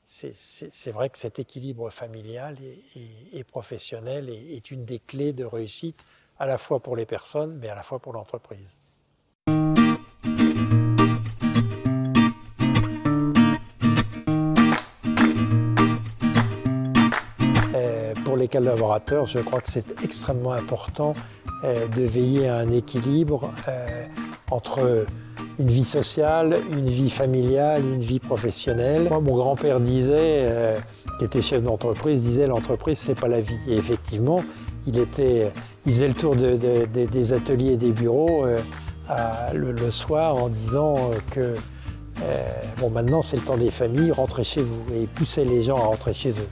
c'est vrai que cet équilibre familial et professionnel est une des clés de réussite, à la fois pour les personnes, mais à la fois pour l'entreprise. Pour les collaborateurs, je crois que c'est extrêmement important de veiller à un équilibre entre une vie sociale, une vie familiale, une vie professionnelle. Moi, mon grand-père disait, qui était chef d'entreprise, disait l'entreprise c'est pas la vie. Et effectivement, il faisait le tour des ateliers et des bureaux le soir en disant que bon, maintenant c'est le temps des familles, rentrez chez vous, et poussait les gens à rentrer chez eux.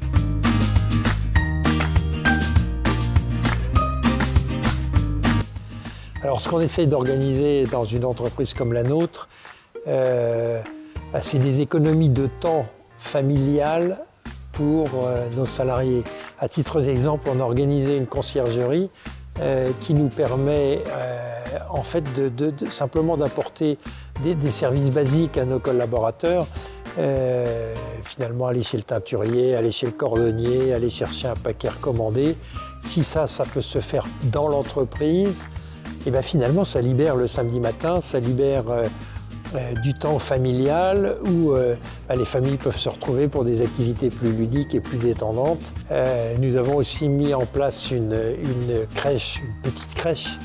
Alors ce qu'on essaye d'organiser dans une entreprise comme la nôtre, c'est des économies de temps familial pour nos salariés. À titre d'exemple, on a organisé une conciergerie qui nous permet en fait simplement d'apporter des services basiques à nos collaborateurs. Finalement, aller chez le teinturier, aller chez le cordonnier, aller chercher un paquet recommandé. Si ça peut se faire dans l'entreprise, et bien finalement, ça libère le samedi matin, ça libère du temps familial où les familles peuvent se retrouver pour des activités plus ludiques et plus détendantes. Nous avons aussi mis en place une petite crèche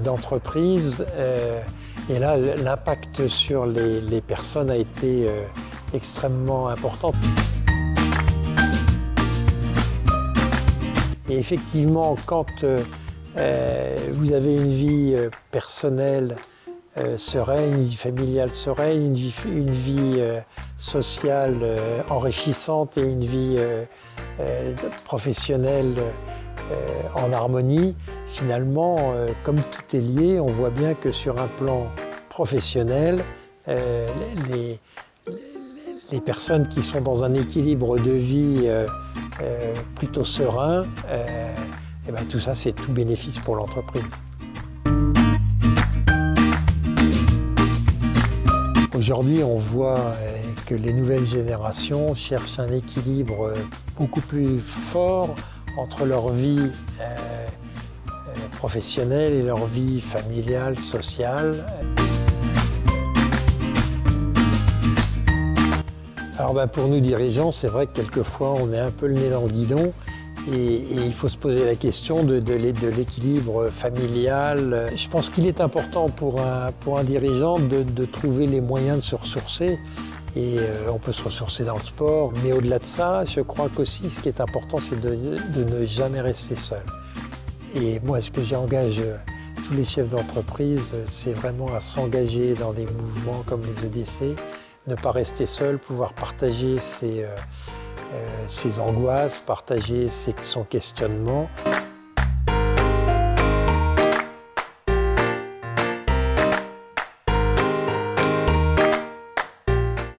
d'entreprise. Et là, l'impact sur les personnes a été extrêmement important. Et effectivement, quand vous avez une vie personnelle sereine, une vie familiale sereine, une vie sociale enrichissante et une vie professionnelle en harmonie, finalement, comme tout est lié, on voit bien que sur un plan professionnel, les personnes qui sont dans un équilibre de vie plutôt serein, et bien, tout ça, c'est tout bénéfice pour l'entreprise. Aujourd'hui, on voit que les nouvelles générations cherchent un équilibre beaucoup plus fort entre leur vie professionnelle et leur vie familiale, sociale. Alors pour nous dirigeants, c'est vrai que quelquefois, on est un peu le nez dans le guidon. Et il faut se poser la question de l'équilibre familial. Je pense qu'il est important pour un dirigeant de trouver les moyens de se ressourcer. Et on peut se ressourcer dans le sport. Mais au-delà de ça, je crois qu'aussi ce qui est important, c'est de ne jamais rester seul. Et moi, ce que j'engage tous les chefs d'entreprise, c'est vraiment à s'engager dans des mouvements comme les EDC, ne pas rester seul, pouvoir partager ses angoisses, partager son questionnement.